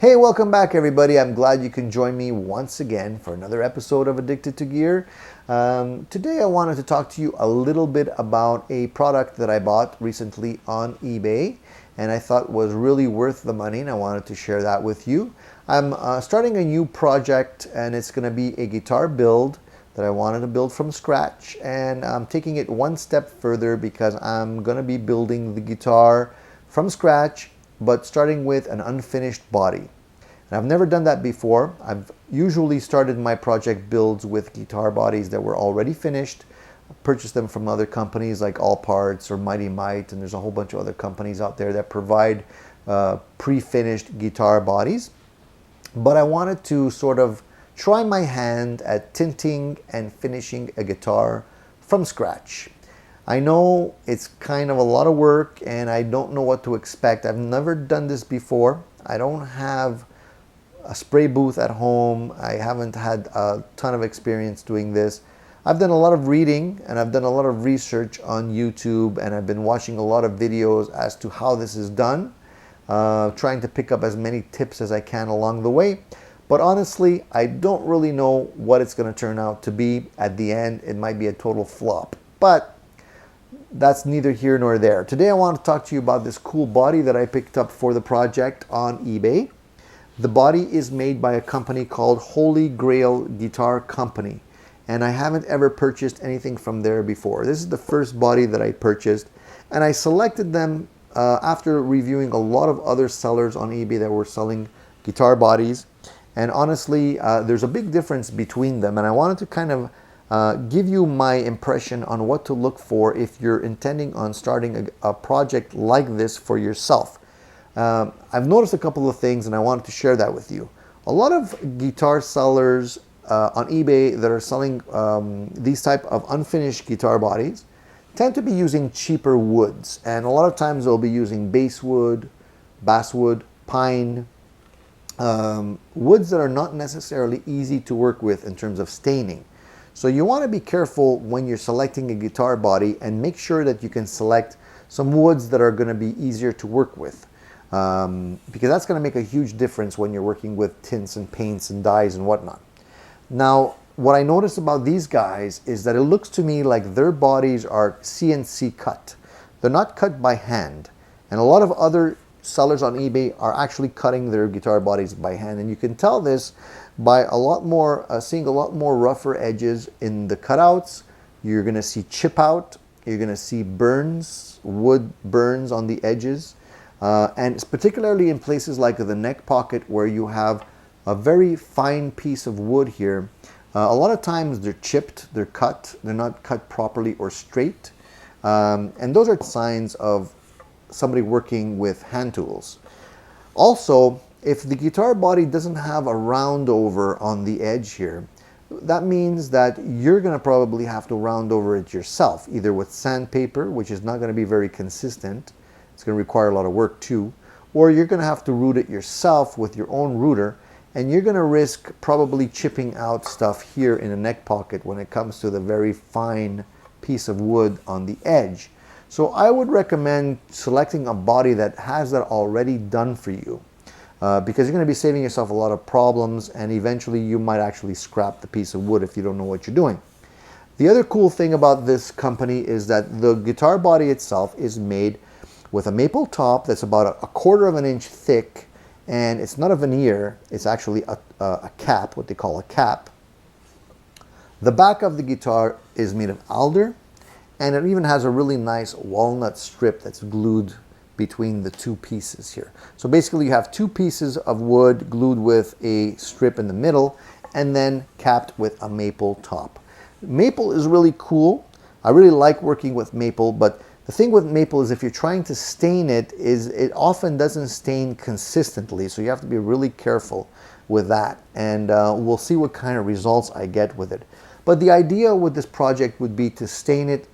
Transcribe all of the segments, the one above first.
Hey, welcome back everybody. I'm glad you can join me once again for another episode of Addicted to Gear. Today I wanted to talk to you a little bit about a product that I bought recently on eBay and I thought was really worth the money, and I wanted to share that with you. I'm starting a new project, and it's going to be a guitar build that I wanted to build from scratch, and I'm taking it one step further because I'm going to be building the guitar from scratch, but starting with an unfinished body. And I've never done that before. I've usually started my project builds with guitar bodies that were already finished, purchased them from other companies like All Parts or Mighty Might, and there's a whole bunch of other companies out there that provide pre-finished guitar bodies. But I wanted to sort of try my hand at tinting and finishing a guitar from scratch. I know it's kind of a lot of work and I don't know what to expect. I've never done this before. I don't have a spray booth at home. I haven't had a ton of experience doing this. I've done a lot of reading and I've done a lot of research on YouTube, and I've been watching a lot of videos as to how this is done, trying to pick up as many tips as I can along the way. But honestly, I don't really know what it's going to turn out to be. At the end, it might be a total flop. But that's neither here nor there. Today I want to talk to you about this cool body that I picked up for the project on eBay. The body is made by a company called Holy Grail Guitar Company, and I haven't ever purchased anything from there before. This is the first body that I purchased, and I selected them after reviewing a lot of other sellers on eBay that were selling guitar bodies. And honestly, there's a big difference between them, and I wanted to kind of give you my impression on what to look for if you're intending on starting a project like this for yourself. I've noticed a couple of things and I wanted to share that with you. A lot of guitar sellers on eBay that are selling these type of unfinished guitar bodies tend to be using cheaper woods, and a lot of times they'll be using basswood, basswood, pine, woods that are not necessarily easy to work with in terms of staining. So you want to be careful when you're selecting a guitar body and make sure that you can select some woods that are going to be easier to work with. Because that's going to make a huge difference when you're working with tints and paints and dyes and whatnot. Now, what I noticed about these guys is that it looks to me like their bodies are CNC cut. They're not cut by hand. And a lot of other sellers on eBay are actually cutting their guitar bodies by hand. And you can tell this by seeing a lot more rougher edges in the cutouts. You're going to see chip out. You're going to see burns, wood burns on the edges. And it's particularly in places like the neck pocket where you have a very fine piece of wood here. A lot of times they're chipped, they're cut, they're not cut properly or straight. And those are signs of somebody working with hand tools. Also, if the guitar body doesn't have a round over on the edge here, that means that you're going to probably have to round over it yourself, either with sandpaper, which is not going to be very consistent. It's going to require a lot of work too. Or you're going to have to root it yourself with your own rooter, and you're going to risk probably chipping out stuff here in the neck pocket when it comes to the very fine piece of wood on the edge. So I would recommend selecting a body that has that already done for you, because you're going to be saving yourself a lot of problems, and eventually you might actually scrap the piece of wood if you don't know what you're doing. The other cool thing about this company is that the guitar body itself is made with a maple top that's about a quarter of an inch thick, and it's not a veneer, it's actually a cap, what they call a cap. The back of the guitar is made of alder, and it even has a really nice walnut strip that's glued between the two pieces here. So basically you have two pieces of wood glued with a strip in the middle and then capped with a maple top. Maple is really cool. I really like working with maple, but the thing with maple is if you're trying to stain it, it often doesn't stain consistently, so you have to be really careful with that. And we'll see what kind of results I get with it. But the idea with this project would be to stain it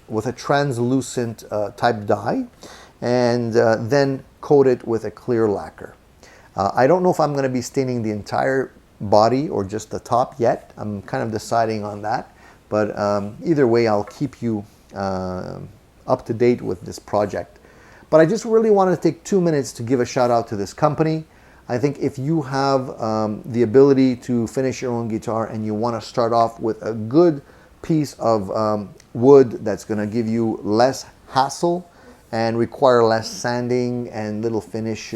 with a translucent type dye, and then coat it with a clear lacquer. I don't know if I'm going to be staining the entire body or just the top yet. I'm kind of deciding on that. But either way, I'll keep you up to date with this project. But I just really wanted to take 2 minutes to give a shout out to this company. I think if you have the ability to finish your own guitar and you want to start off with a good piece of wood that's going to give you less hassle and require less sanding and little finish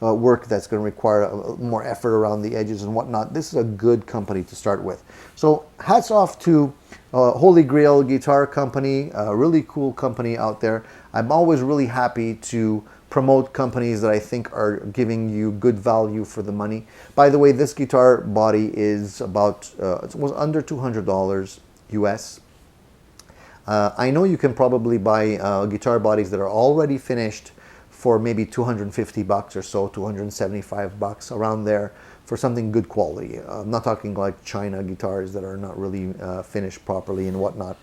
work that's going to require more effort around the edges and whatnot, this is a good company to start with. So hats off to Holy Grail Guitar Company, a really cool company out there. I'm always really happy to promote companies that I think are giving you good value for the money. By the way, this guitar body is about, it was under $200 US. I know you can probably buy guitar bodies that are already finished for maybe 250 bucks or so, 275 bucks, around there, for something good quality. I'm not talking like China guitars that are not really finished properly and whatnot.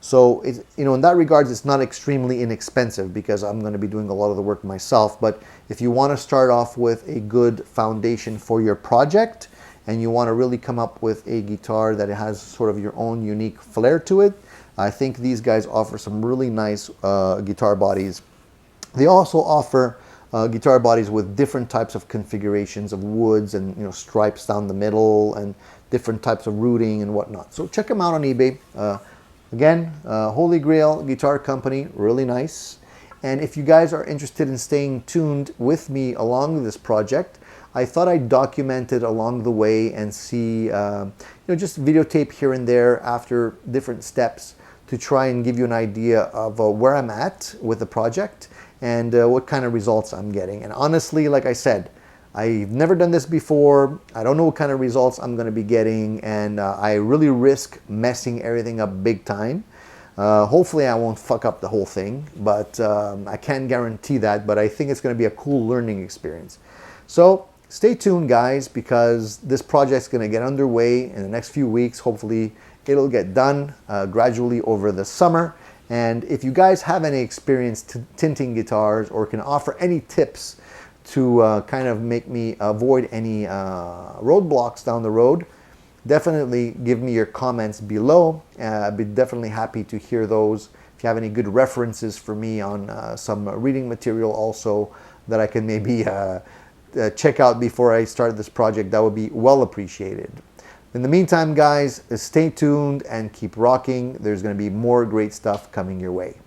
So it's, in that regards, it's not extremely inexpensive because I'm going to be doing a lot of the work myself. But if you want to start off with a good foundation for your project and you want to really come up with a guitar that has sort of your own unique flair to it, I think these guys offer some really nice guitar bodies. They also offer guitar bodies with different types of configurations of woods and stripes down the middle and different types of rooting and whatnot. So check them out on eBay. Again, Holy Grail Guitar Company, really nice. And if you guys are interested in staying tuned with me along this project, I thought I'd document it along the way and see, just videotape here and there after different steps to try and give you an idea of where I'm at with the project and what kind of results I'm getting. And honestly, like I said, I've never done this before. I don't know what kind of results I'm going to be getting, and I really risk messing everything up big time. Hopefully I won't fuck up the whole thing, but I can't guarantee that, but I think it's going to be a cool learning experience. So stay tuned, guys, because this project's going to get underway in the next few weeks. Hopefully it'll get done gradually over the summer. And if you guys have any experience tinting guitars or can offer any tips to kind of make me avoid any roadblocks down the road, definitely give me your comments below. I'd be definitely happy to hear those. If you have any good references for me on some reading material also that I can maybe check out before I start this project, that would be well appreciated. In the meantime, guys, stay tuned and keep rocking. There's going to be more great stuff coming your way.